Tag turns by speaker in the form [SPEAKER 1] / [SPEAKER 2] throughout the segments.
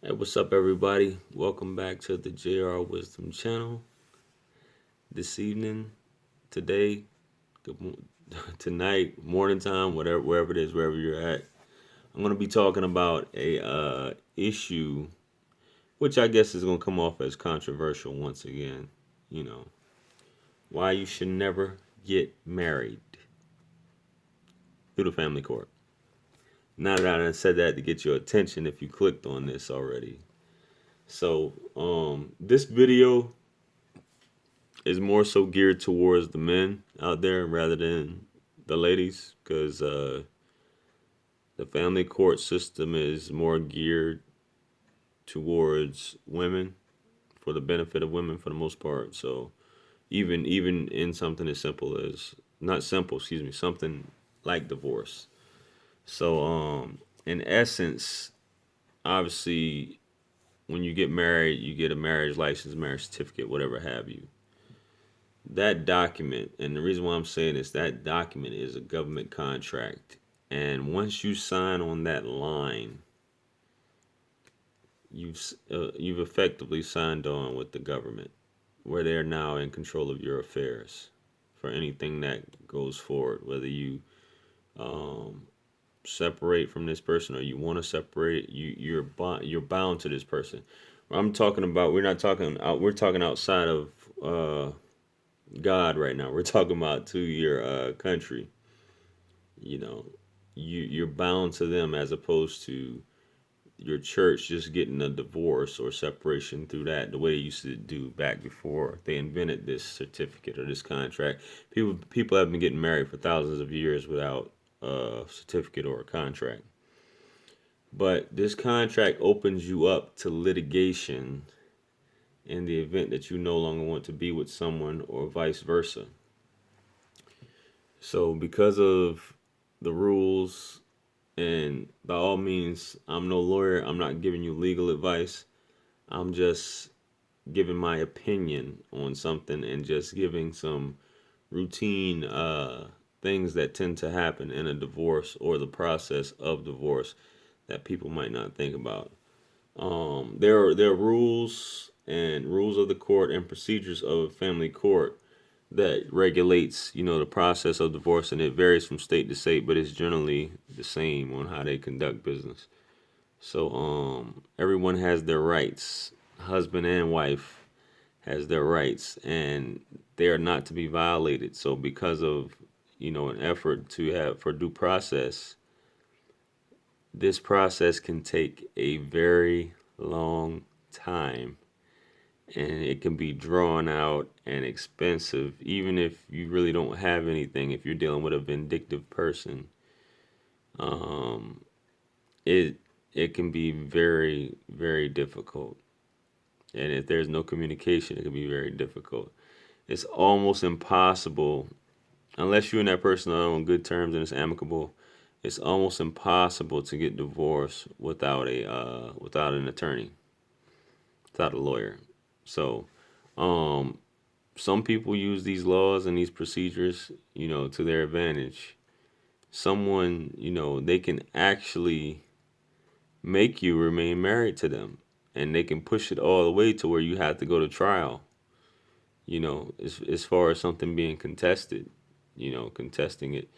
[SPEAKER 1] Hey, what's up, everybody? Welcome back to the JR Wisdom channel. This evening, today, tonight, morning time, whatever, wherever it is, wherever you're at, I'm going to be talking about a issue, which I guess is going to come off as controversial once again. You know, why you should never get married through the family court. Now that I said that to get your attention, if you clicked on this already. So, this video is more so geared towards the men out there rather than the ladies, because the family court system is more geared towards women, for the benefit of women for the most part. So even in something as simple as, not simple, excuse me, something like divorce. So in essence, obviously, when you get married, you get a marriage license, marriage certificate, whatever have you. That document, and the reason why I'm saying this, that document is a government contract. And once you sign on that line, you've effectively signed on with the government, where they're now in control of your affairs for anything that goes forward. Whether you um, separate from this person or you want to separate, you're bound to this person. I'm talking about. We're not talking out. We're talking outside of God right now. We're talking about to your country. You know, you're bound to them as opposed to your church just getting a divorce or separation through that, the way they used to do back before they invented this certificate or this contract. People have been getting married for thousands of years without a certificate or a contract. But this contract opens you up to litigation in the event that you no longer want to be with someone or vice versa. So because of the rules, and by all means, I'm no lawyer, I'm not giving you legal advice. I'm just giving my opinion on something and just giving some routine things that tend to happen in a divorce or the process of divorce that people might not think about. There are rules of the court and procedures of a family court that regulates, the process of divorce, and it varies from state to state, but it's generally the same on how they conduct business. So everyone has their rights. Husband and wife has their rights, and they are not to be violated. So because of, an effort to have for due process, this process can take a very long time, and it can be drawn out and expensive, even if you really don't have anything. If you're dealing with a vindictive person, um, it it can be very, very difficult. And if there's no communication, it can be very difficult. It's almost impossible, unless you and that person are on good terms and it's amicable. It's almost impossible to get divorced without an attorney, without a lawyer. So, um, some people use these laws and these procedures, to their advantage. Someone, they can actually make you remain married to them, and they can push it all the way to where you have to go to trial. As far as something being contested, contesting it.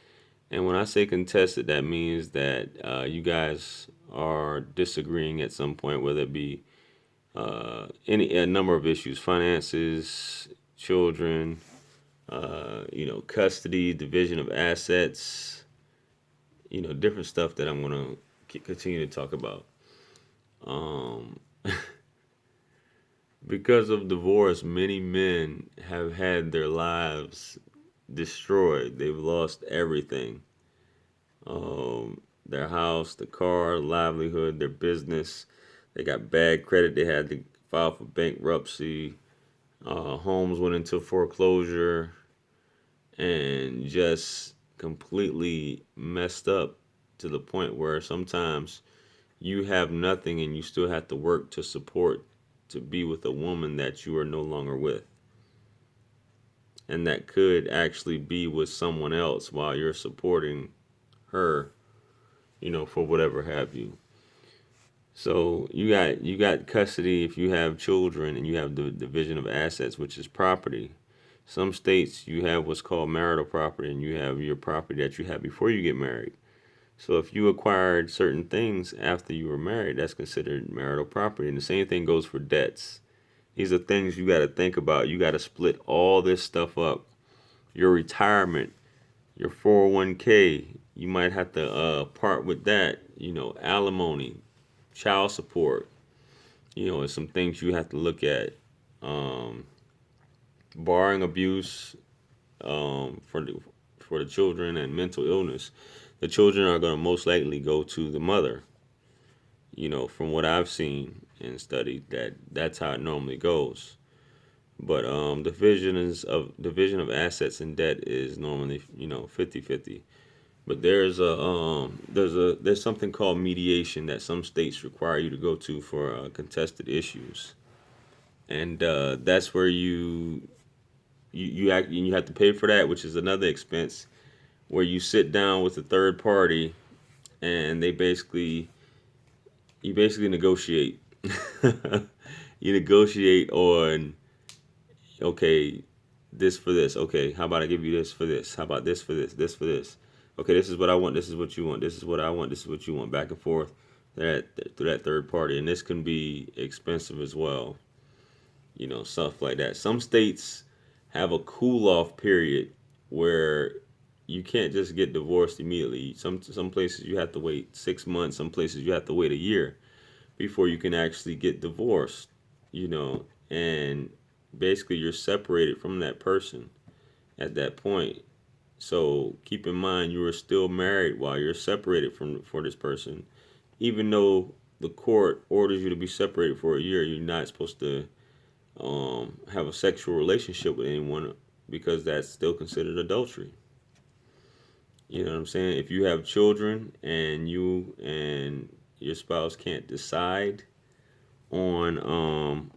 [SPEAKER 1] And when I say contested, that means that you guys are disagreeing at some point, whether it be any a number of issues, finances, children, custody, division of assets, different stuff that I'm going to continue to talk about. Um, because of divorce, many men have had their lives destroyed. They've lost everything, their house, the car, livelihood, their business. They got bad credit. They had to file for bankruptcy. Homes went into foreclosure and just completely messed up to the point where sometimes you have nothing and you still have to work to support, to be with a woman that you are no longer with, and that could actually be with someone else while you're supporting her, for whatever have you. So you got custody if you have children, and you have the division of assets, which is property. Some states you have what's called marital property, and you have your property that you have before you get married. So if you acquired certain things after you were married, that's considered marital property. And the same thing goes for debts. These are things you got to think about. You got to split all this stuff up. Your retirement, your 401k, you might have to part with that. Alimony, child support. And some things you have to look at. Um, Barring abuse, for the children, and mental illness, the children are going to most likely go to the mother. From what I've seen and studied, that's how it normally goes. But division of assets and debt is normally 50-50. But there's something called mediation that some states require you to go to for contested issues, and that's where you have to pay for that, which is another expense, where you sit down with a third party, and you basically negotiate. You negotiate on, okay, this for this. Okay, how about I give you this for this? How about this for this for this? Okay, this is what I want. This is what you want. This is what I want. This is what you want. Back and forth through that third party, and this can be expensive as well. Stuff like that. Some states have a cool off period where you can't just get divorced immediately. Some places you have to wait 6 months. Some places you have to wait a year before you can actually get divorced. And basically you're separated from that person at that point. So keep in mind you are still married while you're separated from for this person, even though the court orders you to be separated for a year. You're not supposed to have a sexual relationship with anyone, because that's still considered adultery. You know what I'm saying? If you have children and you and your spouse can't decide on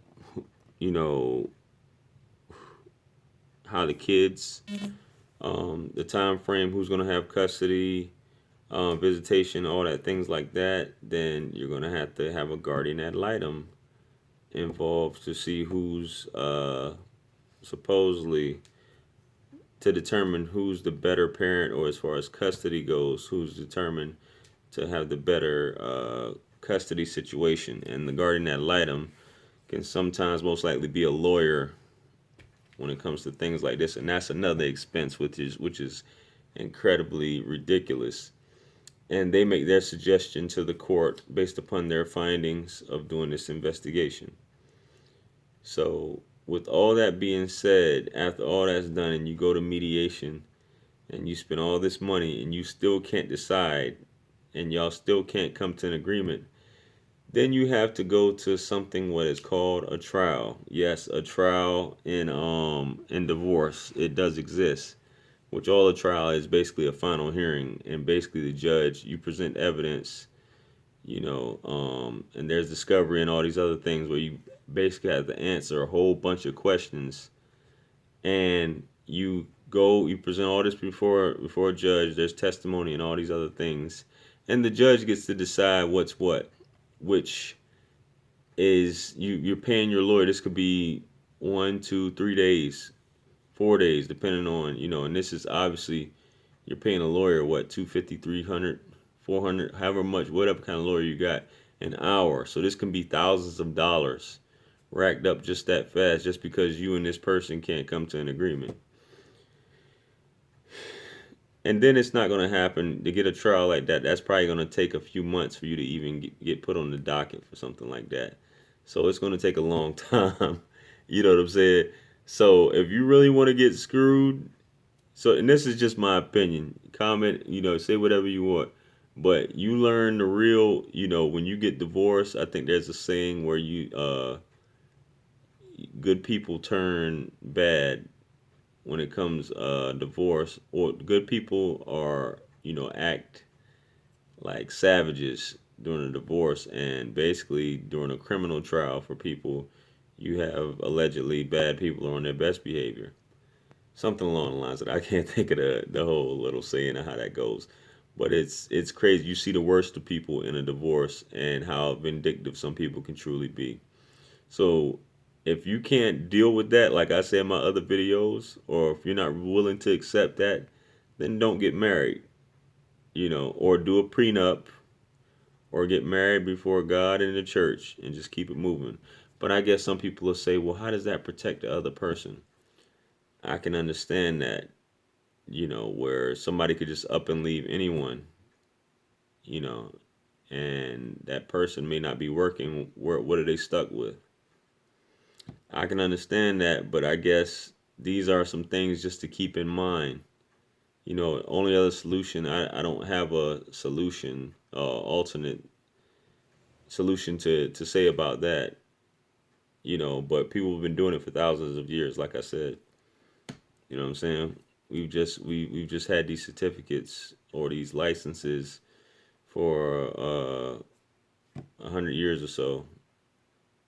[SPEAKER 1] you know how the kids, the time frame, who's going to have custody, visitation, all that, things like that, then you're going to have a guardian ad litem involved to see who's supposedly to determine who's the better parent, or as far as custody goes, who's determined to have the better custody situation. And the guardian ad litem can sometimes most likely be a lawyer when it comes to things like this, and that's another expense, which is incredibly ridiculous. And they make their suggestion to the court based upon their findings of doing this investigation. So, with all that being said, after all that's done, and you go to mediation, and you spend all this money, and you still can't decide, and y'all still can't come to an agreement, then you have to go to something what is called a trial. Yes, a trial in divorce. It does exist. Which all a trial is basically a final hearing, and basically the judge, you present evidence, and there's discovery and all these other things where you basically have to answer a whole bunch of questions, and you present all this before a judge. There's testimony and all these other things, and the judge gets to decide what's what, which is you're paying your lawyer. This could be 1, 2, 3 days, 4 days, depending on, and this is obviously, you're paying a lawyer what, 250, 300, 400, however much, whatever kind of lawyer you got, an hour. So this can be thousands of dollars racked up just that fast, just because you and this person can't come to an agreement. And then it's not going to happen to get a trial like that. That's probably going to take a few months for you to even get put on the docket for something like that. So it's going to take a long time. You know what I'm saying? So if you really want to get screwed, and this is just my opinion, comment, say whatever you want. But you learn the real, when you get divorced, I think there's a saying where good people turn bad when it comes divorce, or good people are, act like savages during a divorce, and basically during a criminal trial for people, you have allegedly bad people are on their best behavior. Something along the lines of that. I can't think of the whole little saying of how that goes. But it's crazy. You see the worst of people in a divorce and how vindictive some people can truly be. So if you can't deal with that, like I said in my other videos, or if you're not willing to accept that, then don't get married, or do a prenup, or get married before God and the church and just keep it moving. But I guess some people will say, well, how does that protect the other person? I can understand that, where somebody could just up and leave anyone, you know, and that person may not be working. What are they stuck with? I can understand that, but I guess these are some things just to keep in mind. Only other solution, I don't have a solution, alternate solution to say about that, but people have been doing it for thousands of years, like I said. You know what I'm saying? We've just had these certificates or these licenses for 100 years or so,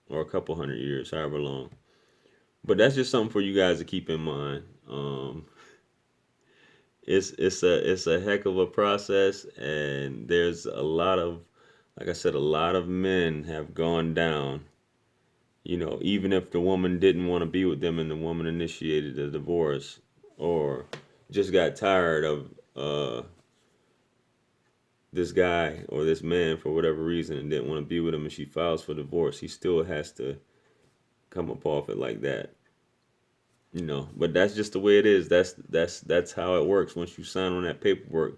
[SPEAKER 1] or a couple 100 years, however long. But that's just something for you guys to keep in mind. It's a heck of a process, and there's a lot of, like I said, a lot of men have gone down. Even if the woman didn't want to be with them and the woman initiated the divorce, or just got tired of this guy or this man for whatever reason and didn't want to be with him, and she files for divorce, he still has to come up off it like that. But that's just the way it is. That's how it works. Once you sign on that paperwork,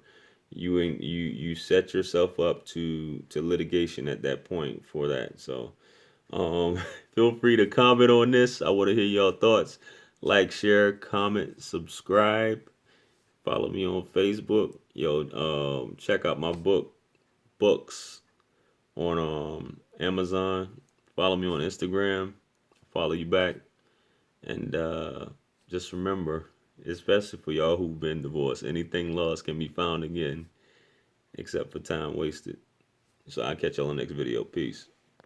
[SPEAKER 1] you set yourself up to litigation at that point for that. So feel free to comment on this. I want to hear your thoughts. Like, share, comment, subscribe. Follow me on Facebook. Check out my books on Amazon. Follow me on Instagram. Follow you back. And just remember, especially for y'all who've been divorced, anything lost can be found again, except for time wasted. So I'll catch y'all on the next video. Peace.